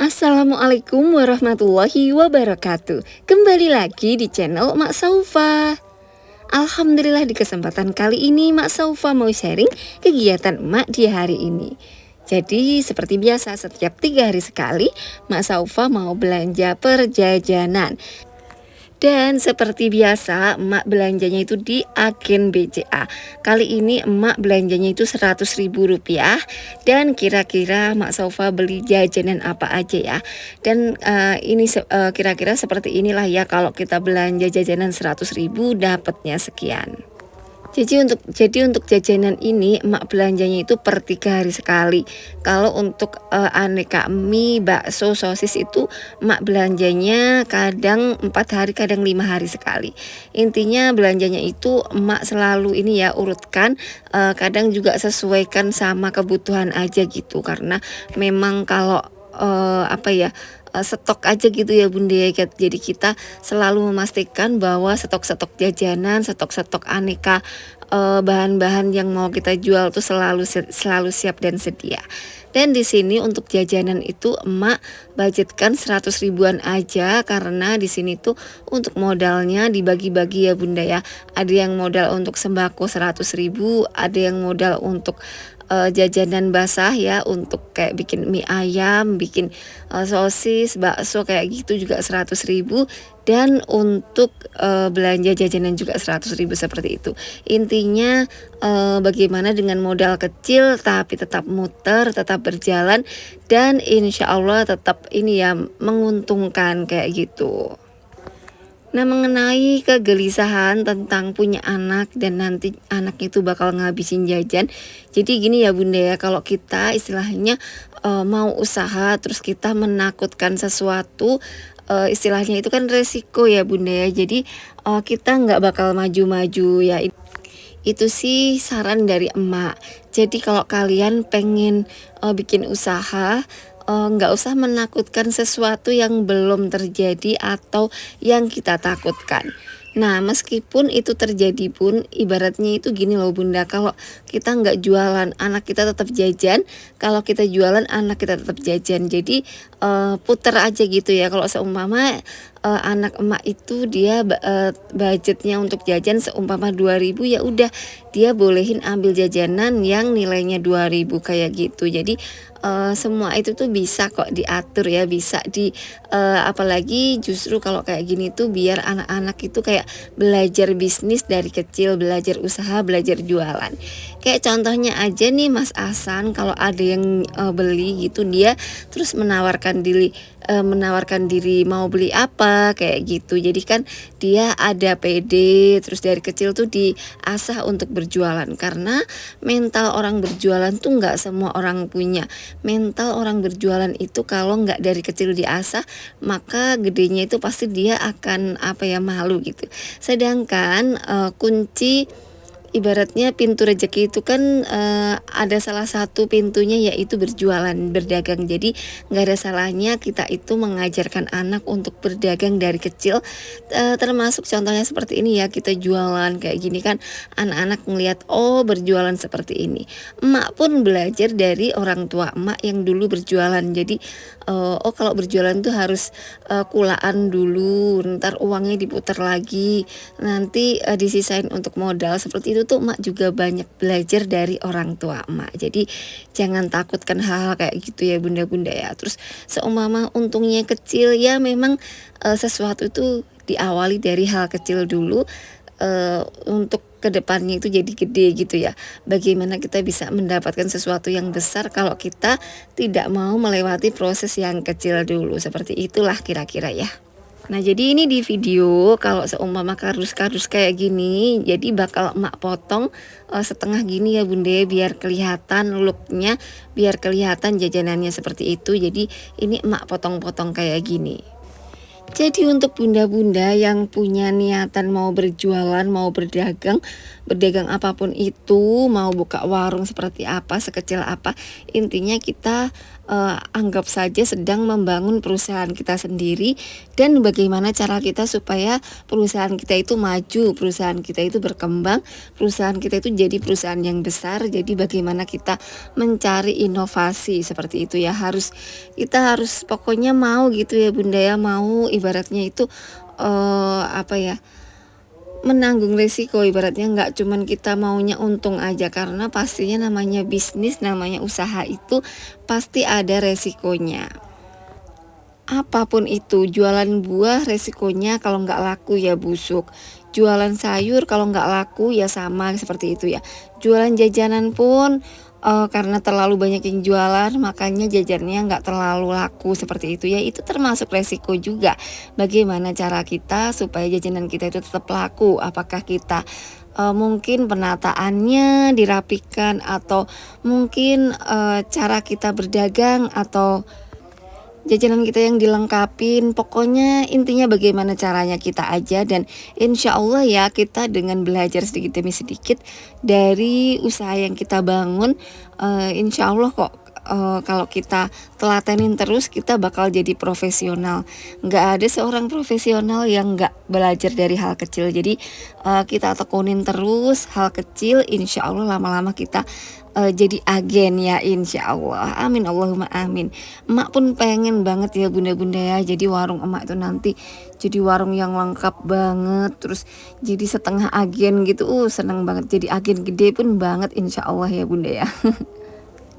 Assalamualaikum warahmatullahi wabarakatuh. Kembali lagi di channel Mak Saufa. Alhamdulillah di kesempatan kali ini Mak Saufa mau sharing kegiatan emak di hari ini. Jadi seperti biasa setiap 3 hari sekali Mak Saufa mau belanja perjajanan. Dan seperti biasa emak belanjanya itu di agen BCA. Kali ini emak belanjanya itu Rp100.000. Dan kira-kira Mak Saufa beli jajanan apa aja ya. Dan ini kira-kira seperti inilah ya, kalau kita belanja jajanan 100.000 dapatnya sekian. Jadi untuk jajanan ini emak belanjanya itu per 3 hari sekali. Kalau untuk aneka mie, bakso, sosis itu emak belanjanya kadang 4 hari, kadang 5 hari sekali. Intinya belanjanya itu emak selalu ini ya, urutkan, kadang juga sesuaikan sama kebutuhan aja gitu. Karena memang kalau stok aja gitu ya Bunda ya. Jadi kita selalu memastikan bahwa stok-stok jajanan, stok-stok aneka bahan-bahan yang mau kita jual tuh selalu siap dan sedia. Dan di sini untuk jajanan itu emak budgetkan 100.000-an aja, karena di sini tuh untuk modalnya dibagi-bagi ya Bunda ya. Ada yang modal untuk sembako 100.000, ada yang modal untuk jajanan basah ya, untuk kayak bikin mie ayam, bikin sosis, bakso kayak gitu juga 100.000, dan untuk belanja jajanan juga 100.000 seperti itu. Intinya bagaimana dengan modal kecil tapi tetap muter, tetap berjalan, dan insya Allah tetap ini ya, menguntungkan kayak gitu. Nah, mengenai kegelisahan tentang punya anak dan nanti anak itu bakal ngabisin jajan. Jadi gini ya Bunda ya, kalau kita istilahnya mau usaha terus kita menakutkan sesuatu, istilahnya itu kan resiko ya Bunda ya. Jadi kita nggak bakal maju-maju ya. Itu sih saran dari emak. Jadi kalau kalian pengen bikin usaha, nggak usah menakutkan sesuatu yang belum terjadi atau yang kita takutkan. Nah, meskipun itu terjadi pun, ibaratnya itu gini loh Bunda, kalau kita nggak jualan, anak kita tetap jajan. Kalau kita jualan, anak kita tetap jajan. Jadi puter aja gitu ya. Kalau seumpama anak emak itu dia budgetnya untuk jajan seumpama 2.000, ya udah dia bolehin ambil jajanan yang nilainya 2.000 kayak gitu. Jadi semua itu tuh bisa kok diatur ya, bisa apalagi justru kalau kayak gini tuh biar anak-anak itu kayak belajar bisnis dari kecil, belajar usaha, belajar jualan. Kayak contohnya aja nih Mas Asan, kalau ada yang beli gitu, dia terus menawarkan diri mau beli apa kayak gitu. Jadi kan dia ada PD, terus dari kecil tuh diasah untuk berjualan, karena mental orang berjualan tuh nggak semua orang punya. Mental orang berjualan itu kalau nggak dari kecil diasah, maka gedenya itu pasti dia akan malu gitu. Sedangkan kunci ibaratnya pintu rezeki itu kan ada salah satu pintunya, yaitu berjualan, berdagang. Jadi nggak ada salahnya kita itu mengajarkan anak untuk berdagang dari kecil, termasuk contohnya seperti ini ya, kita jualan kayak gini kan anak-anak ngelihat oh berjualan seperti ini. Emak pun belajar dari orang tua emak yang dulu berjualan. Jadi oh kalau berjualan tuh harus kulaan dulu, ntar uangnya diputar lagi, nanti disisain untuk modal. Seperti itu tuh emak juga banyak belajar dari orang tua emak. Jadi jangan takutkan hal-hal kayak gitu ya Bunda-bunda ya. Terus seumpama untungnya kecil ya, memang sesuatu itu diawali dari hal kecil dulu, untuk kedepannya itu jadi gede gitu ya. Bagaimana kita bisa mendapatkan sesuatu yang besar kalau kita tidak mau melewati proses yang kecil dulu. Seperti itulah kira-kira ya. Nah, jadi ini di video kalau seumpama kardus-kardus kayak gini, jadi bakal emak potong setengah gini ya Bunda, biar kelihatan looknya, biar kelihatan jajanannya seperti itu. Jadi ini emak potong-potong kayak gini. Jadi untuk bunda-bunda yang punya niatan mau berjualan, mau berdagang apapun itu, mau buka warung seperti apa, sekecil apa, intinya kita anggap saja sedang membangun perusahaan kita sendiri, dan bagaimana cara kita supaya perusahaan kita itu maju, perusahaan kita itu berkembang, perusahaan kita itu jadi perusahaan yang besar. Jadi bagaimana kita mencari inovasi seperti itu ya, kita harus pokoknya mau gitu ya Bunda ya, mau ibaratnya itu apa ya, menanggung resiko, ibaratnya nggak cuman kita maunya untung aja, karena pastinya namanya bisnis, namanya usaha itu pasti ada resikonya. Apapun itu, jualan buah resikonya kalau nggak laku ya busuk, jualan sayur kalau nggak laku ya sama seperti itu ya, jualan jajanan pun karena terlalu banyak yang jualan makanya jajannya nggak terlalu laku seperti itu ya, itu termasuk resiko juga. Bagaimana cara kita supaya jajanan kita itu tetap laku? Apakah kita mungkin penataannya dirapikan, atau mungkin cara kita berdagang, atau jajanan kita yang dilengkapin. Pokoknya intinya bagaimana caranya kita aja, dan insya Allah ya kita dengan belajar sedikit demi sedikit dari usaha yang kita bangun, insya Allah kok kalau kita telatenin terus kita bakal jadi profesional. Nggak ada seorang profesional yang nggak belajar dari hal kecil. Jadi kita tekunin terus hal kecil, insya Allah lama-lama kita jadi agen ya, insya Allah. Amin Allahumma amin. Emak pun pengen banget ya bunda-bunda ya, jadi warung emak itu nanti jadi warung yang lengkap banget, terus jadi setengah agen gitu. Seneng banget jadi agen gede pun banget insya Allah ya bunda ya.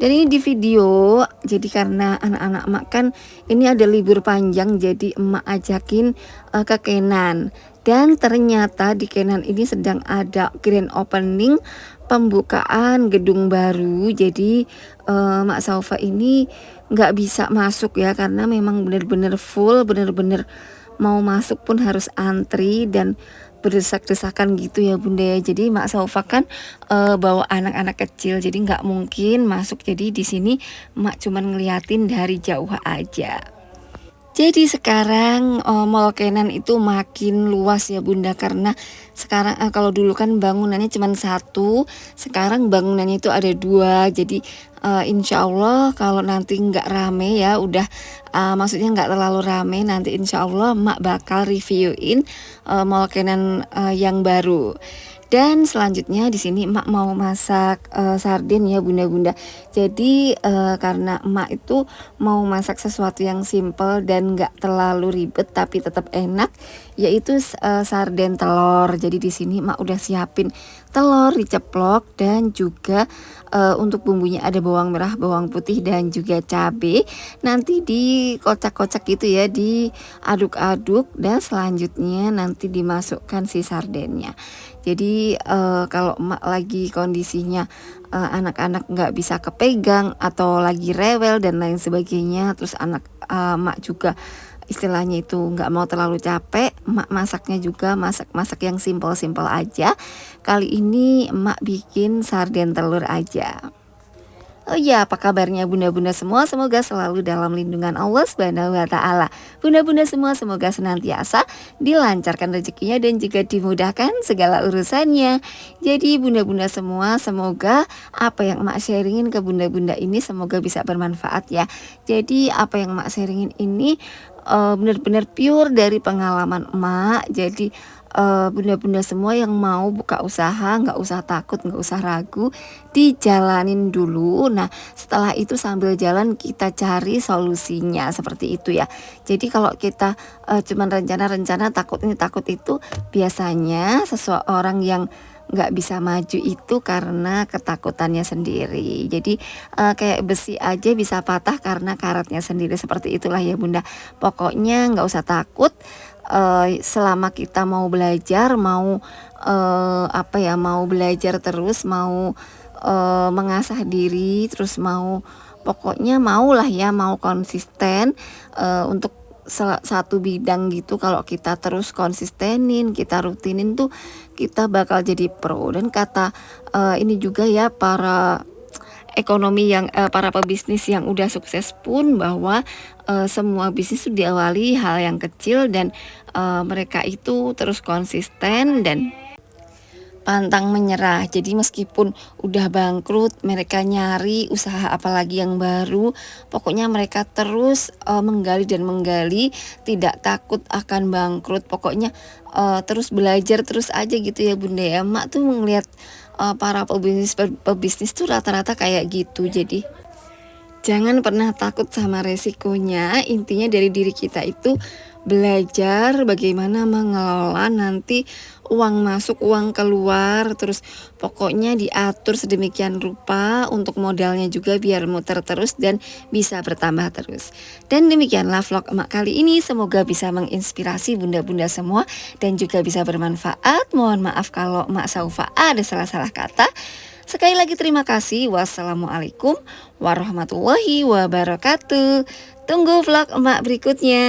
Dan ini di video, jadi karena anak-anak emak kan ini ada libur panjang, jadi emak ajakin ke Kenan. Dan ternyata di Kenan ini sedang ada grand opening, pembukaan gedung baru. Jadi Mak Saufa ini nggak bisa masuk ya, karena memang benar-benar full, benar-benar mau masuk pun harus antri dan berdesak-desakan gitu ya bunda ya. Jadi Mak Saufa kan bawa anak-anak kecil, jadi nggak mungkin masuk. Jadi di sini Mak cuman ngeliatin dari jauh aja. Jadi sekarang Mall Kenan itu makin luas ya bunda, karena sekarang kalau dulu kan bangunannya cuma satu, sekarang bangunannya itu ada dua. Jadi insya Allah kalau nanti nggak rame ya, udah maksudnya nggak terlalu rame, nanti insya Allah Mak bakal reviewin Mall Kenan yang baru. Dan selanjutnya di sini emak mau masak sarden ya bunda-bunda. Jadi karena emak itu mau masak sesuatu yang simple dan nggak terlalu ribet tapi tetap enak, yaitu sarden telur. Jadi di sini emak udah siapin telur diceplok, dan juga untuk bumbunya ada bawang merah, bawang putih, dan juga cabai. Nanti dikocak-kocak gitu ya, diaduk-aduk, dan selanjutnya nanti dimasukkan si sardennya. Jadi kalau emak lagi kondisinya anak-anak nggak bisa kepegang atau lagi rewel dan lain sebagainya, terus anak emak juga istilahnya itu nggak mau terlalu capek, emak masaknya juga masak yang simpel-simpel aja. Kali ini emak bikin sarden telur aja. Oh iya, apa kabarnya bunda-bunda semua? Semoga selalu dalam lindungan Allah Subhanahu wa taala. Bunda-bunda semua semoga senantiasa dilancarkan rezekinya dan juga dimudahkan segala urusannya. Jadi bunda-bunda semua, semoga apa yang emak sharingin ke bunda-bunda ini semoga bisa bermanfaat ya. Jadi apa yang emak sharingin ini benar-benar pure dari pengalaman emak. Jadi bunda-bunda semua yang mau buka usaha nggak usah takut, nggak usah ragu, dijalanin dulu. Nah setelah itu sambil jalan kita cari solusinya, seperti itu ya. Jadi kalau kita cuman rencana-rencana, takut ini takut itu, biasanya seseorang yang nggak bisa maju itu karena ketakutannya sendiri. Jadi kayak besi aja bisa patah karena karatnya sendiri, seperti itulah ya bunda. Pokoknya nggak usah takut. Selama kita mau belajar, mau mau belajar terus, mau mengasah diri, terus pokoknya maulah ya, mau konsisten untuk satu bidang gitu. Kalau kita terus konsistenin, kita rutinin tuh, kita bakal jadi pro. Dan kata ini juga ya para ekonomi yang para pebisnis yang udah sukses pun, bahwa semua bisnis itu diawali hal yang kecil, dan mereka itu terus konsisten, dan pantang menyerah. Jadi meskipun udah bangkrut, mereka nyari usaha apalagi yang baru, pokoknya mereka terus menggali dan menggali, tidak takut akan bangkrut. Pokoknya terus belajar terus aja gitu ya Bunda ya. Mak tuh ngelihat para pebisnis tuh rata-rata kayak gitu. Jadi jangan pernah takut sama resikonya. Intinya dari diri kita itu belajar bagaimana mengelola nanti uang masuk, uang keluar, terus pokoknya diatur sedemikian rupa untuk modalnya juga biar muter terus dan bisa bertambah terus. Dan demikianlah vlog emak kali ini, semoga bisa menginspirasi bunda-bunda semua dan juga bisa bermanfaat. Mohon maaf kalau emak Saufa ada salah-salah kata. Sekali lagi terima kasih. Wassalamualaikum warahmatullahi wabarakatuh. Tunggu vlog emak berikutnya.